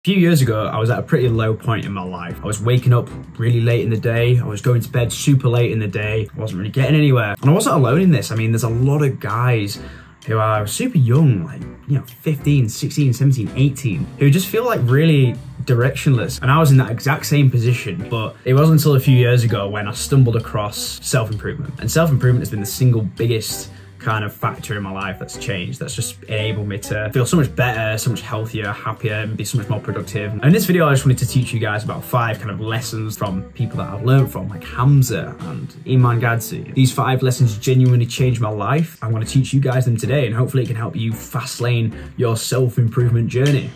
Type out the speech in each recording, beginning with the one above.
A few years ago, I was at a pretty low point in my life. I was waking up really late in the day. I was going to bed super late in the day. I wasn't really getting anywhere. And I wasn't alone in this. I mean, there's a lot of guys who are super young, like, 15, 16, 17, 18, who just feel like really directionless. And I was in that exact same position, but it wasn't until a few years ago when I stumbled across self-improvement. And self-improvement has been the single biggest kind of factor in my life that's changed, that's just enabled me to feel so much better, so much healthier, happier, and be so much more productive. And in this video, I just wanted to teach you guys about 5 kind of lessons from people that I've learned from, like Hamza and Iman Gadzi. These 5 lessons genuinely changed my life. I'm going to teach you guys them today, and hopefully it can help you fast lane your self-improvement journey.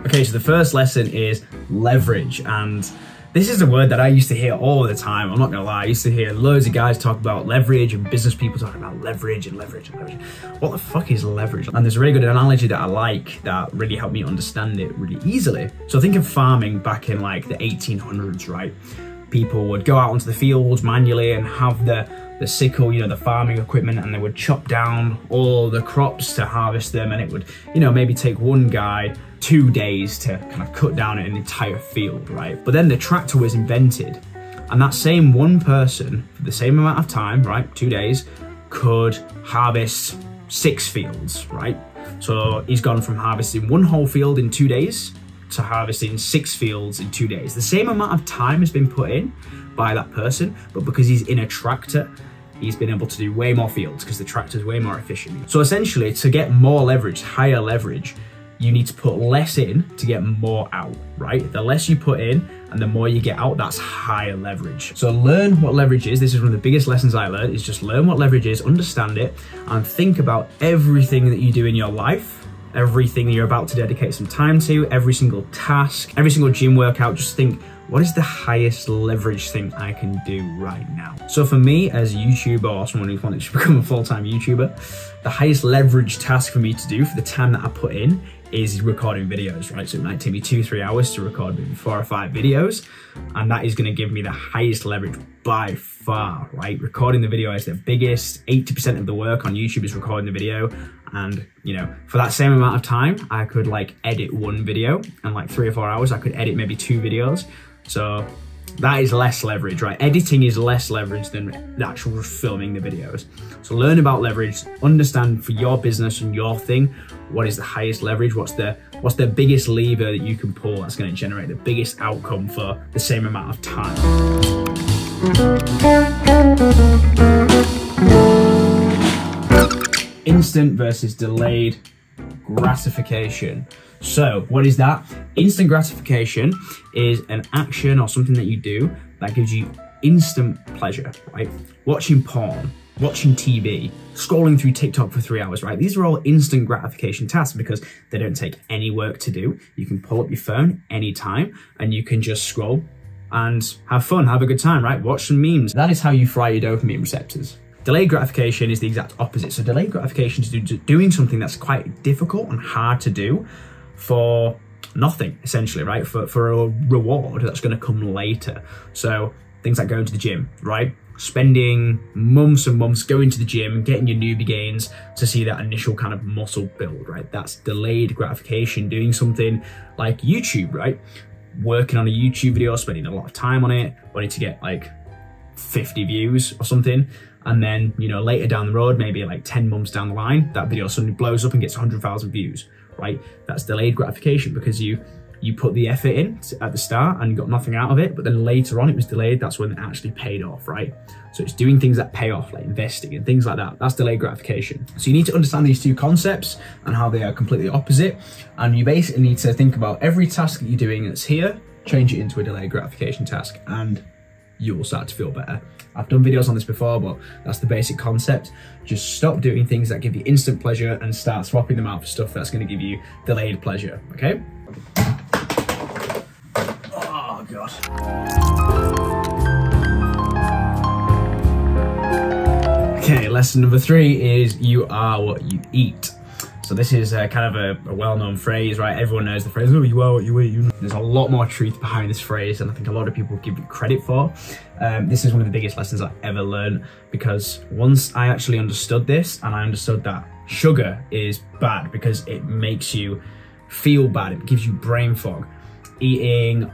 Okay, so the first lesson is leverage, and this is a word that I used to hear all the time. I'm not gonna lie, I used to hear loads of guys talk about leverage and business people talking about leverage and leverage and leverage. What the fuck is leverage? And there's a really good analogy that I like that really helped me understand it really easily. So think of farming back in like the 1800s, right? People would go out onto the fields manually and have the sickle, the farming equipment, and they would chop down all the crops to harvest them, and it would, maybe take one guy 2 days to kind of cut down an entire field, right? But then the tractor was invented, and that same one person, for the same amount of time, right, 2 days, could harvest 6 fields, right? So he's gone from harvesting 1 whole field in 2 days to harvesting 6 fields in 2 days. The same amount of time has been put in by that person, but because he's in a tractor, he's been able to do way more fields because the tractor's way more efficient. So essentially, to get more leverage, higher leverage, you need to put less in to get more out, right? The less you put in and the more you get out, that's higher leverage. So learn what leverage is. This is one of the biggest lessons I learned, is just learn what leverage is, understand it, and think about everything that you do in your life, everything that you're about to dedicate some time to, every single task, every single gym workout. Just think, what is the highest leverage thing I can do right now? So for me, as a YouTuber or someone who's wanting to become a full-time YouTuber, the highest leverage task for me to do for the time that I put in is recording videos, right? So it might take me 2-3 hours to record maybe 4 or 5 videos, and that is gonna give me the highest leverage by far, right? Recording the video is the biggest. 80% of the work on YouTube is recording the video, and for that same amount of time, I could like edit 1 video, and like 3 or 4 hours, I could edit maybe 2 videos. So that is less leverage, right? Editing is less leverage than the actual filming the videos. So learn about leverage, understand for your business and your thing, what is the highest leverage, what's the biggest lever that you can pull that's going to generate the biggest outcome for the same amount of time. Instant versus delayed gratification. So what is that? Instant gratification is an action or something that you do that gives you instant pleasure, right? Watching porn, watching TV, scrolling through TikTok for 3 hours, right? These are all instant gratification tasks because they don't take any work to do. You can pull up your phone anytime and you can just scroll and have fun, have a good time, right? Watch some memes. That is how you fry your dopamine receptors. Delayed gratification is the exact opposite. So delayed gratification is doing something that's quite difficult and hard to do for nothing, essentially, right? For a reward that's going to come later. So things like going to the gym, right? Spending months and months going to the gym, getting your newbie gains to see that initial kind of muscle build, right? That's delayed gratification. Doing something like YouTube, right? Working on a YouTube video, spending a lot of time on it, wanting to get like 50 views or something. And then, later down the road, maybe like 10 months down the line, that video suddenly blows up and gets 100,000 views, right? That's delayed gratification because you put the effort in at the start and you got nothing out of it, but then later on it was delayed. That's when it actually paid off, right? So it's doing things that pay off, like investing and things like that. That's delayed gratification. So you need to understand these 2 concepts and how they are completely opposite. And you basically need to think about every task that you're doing that's here, change it into a delayed gratification task, and you will start to feel better. I've done videos on this before, but that's the basic concept. Just stop doing things that give you instant pleasure and start swapping them out for stuff that's going to give you delayed pleasure, okay? Oh, God. Okay, lesson number 3 is you are what you eat. So this is kind of a well-known phrase, right? Everyone knows the phrase, oh, you are what you eat. There's a lot more truth behind this phrase than I think a lot of people give it credit for. This is one of the biggest lessons I ever learned, because once I actually understood this, and I understood that sugar is bad because it makes you feel bad. It gives you brain fog. Eating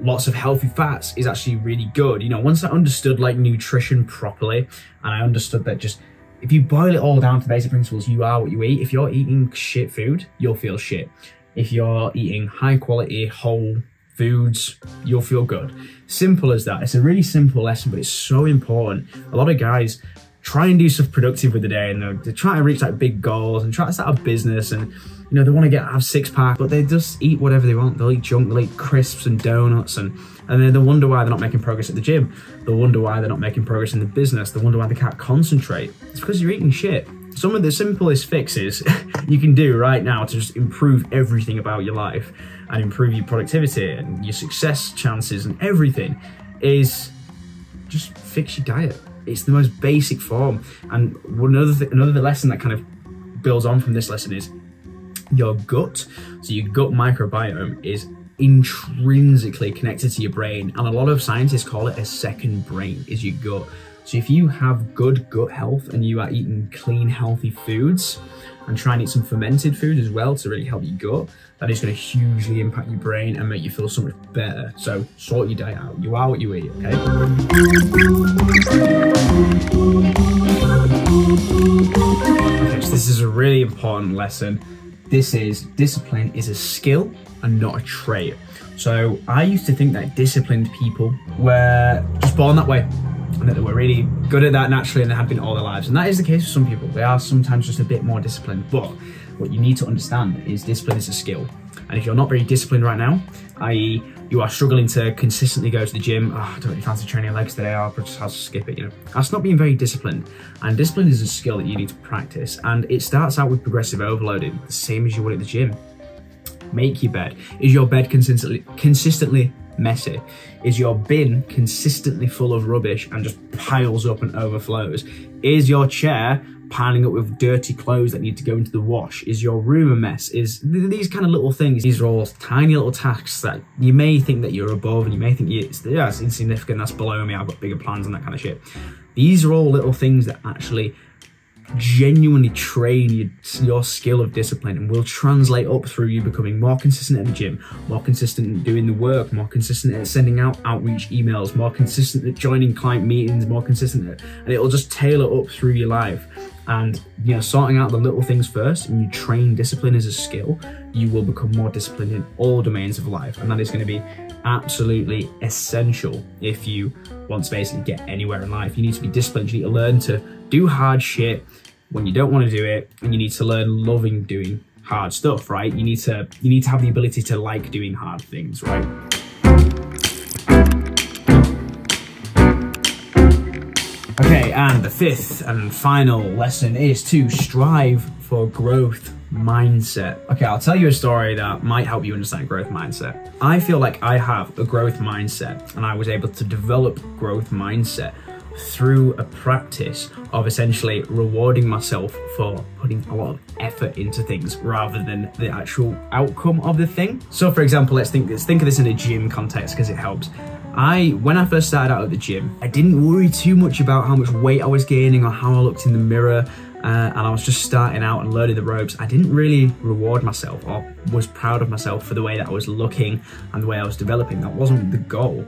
lots of healthy fats is actually really good. You know, once I understood like nutrition properly, and I understood that just if you boil it all down to basic principles, you are what you eat. If you're eating shit food, you'll feel shit. If you're eating high quality whole foods, you'll feel good. Simple as that. It's a really simple lesson, but it's so important. A lot of guys try and do stuff productive with the day, and they're trying to reach like big goals and try to start a business, and you know, they want to have six-pack, but they just eat whatever they want. They'll eat junk, they'll eat crisps and donuts, and then they wonder why they're not making progress at the gym. They'll wonder why they're not making progress in the business. They wonder why they can't concentrate. It's because you're eating shit. Some of the simplest fixes you can do right now to just improve everything about your life and improve your productivity and your success chances and everything is just fix your diet. It's the most basic form. And another lesson that kind of builds on from this lesson is your gut. So your gut microbiome is intrinsically connected to your brain, and a lot of scientists call it a second brain, is your gut. So if you have good gut health and you are eating clean, healthy foods and try and eat some fermented food as well to really help your gut, that is going to hugely impact your brain and make you feel so much better. So sort your diet out. You are what you eat, okay? Okay, so this is a really important lesson. Discipline is a skill and not a trait. So I used to think that disciplined people were just born that way, and that they were really good at that naturally, and they had been all their lives. And that is the case for some people. They are sometimes just a bit more disciplined. But what you need to understand is discipline is a skill. And if you're not very disciplined right now, i.e. you are struggling to consistently go to the gym, I don't really fancy training legs today, I'll just have to skip it, you know. That's not being very disciplined. And discipline is a skill that you need to practice. And it starts out with progressive overloading, the same as you would at the gym. Make your bed. Is your bed consistently messy? Is your bin consistently full of rubbish and just piles up and overflows? Is your chair piling up with dirty clothes that need to go into the wash? Is your room a mess? Is these kind of little things, these are all tiny little tasks that you may think that you're above, and you may think it's insignificant, that's below me, I've got bigger plans and that kind of shit. These are all little things that actually genuinely train your skill of discipline, and will translate up through you becoming more consistent at the gym, more consistent at doing the work, more consistent at sending out outreach emails, more consistent at joining client meetings, more consistent at, and it'll just tailor up through your life. And you know, sorting out the little things first, and you train discipline as a skill, you will become more disciplined in all domains of life, and that is going to be absolutely essential if you want to basically get anywhere in life. You need to be disciplined. You need to learn to do hard shit when you don't want to do it, and you need to learn loving doing hard stuff, right? You need to have the ability to like doing hard things, right? Okay, and the fifth and final lesson is to strive for growth mindset. Okay, I'll tell you a story that might help you understand growth mindset. I feel like I have a growth mindset, and I was able to develop growth mindset through a practice of essentially rewarding myself for putting a lot of effort into things rather than the actual outcome of the thing. So for example, let's think of this in a gym context because it helps. When I first started out at the gym, I didn't worry too much about how much weight I was gaining or how I looked in the mirror, and I was just starting out and learning the ropes. I didn't really reward myself or was proud of myself for the way that I was looking and the way I was developing. That wasn't the goal.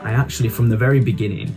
I actually, from the very beginning,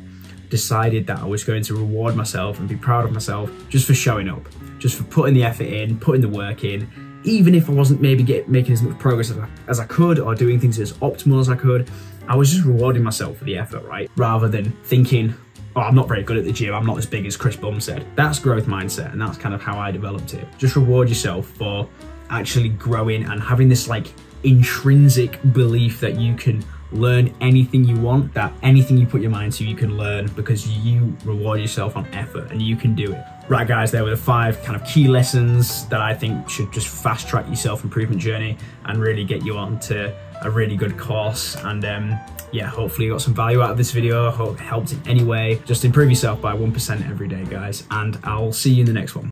decided that I was going to reward myself and be proud of myself just for showing up, just for putting the effort in, putting the work in, even if I wasn't maybe making as much progress as I could or doing things as optimal as I could. I was just rewarding myself for the effort, right? Rather than thinking, oh, I'm not very good at the gym, I'm not as big as Chris Bum said. That's growth mindset, and that's kind of how I developed it. Just reward yourself for actually growing and having this like intrinsic belief that you can learn anything you want, that anything you put your mind to, you can learn because you reward yourself on effort and you can do it. Right guys, there were the 5 kind of key lessons that I think should just fast track your self-improvement journey and really get you onto a really good course. And yeah, hopefully you got some value out of this video. I hope it helped in any way. Just improve yourself by 1% every day, guys, and I'll see you in the next one.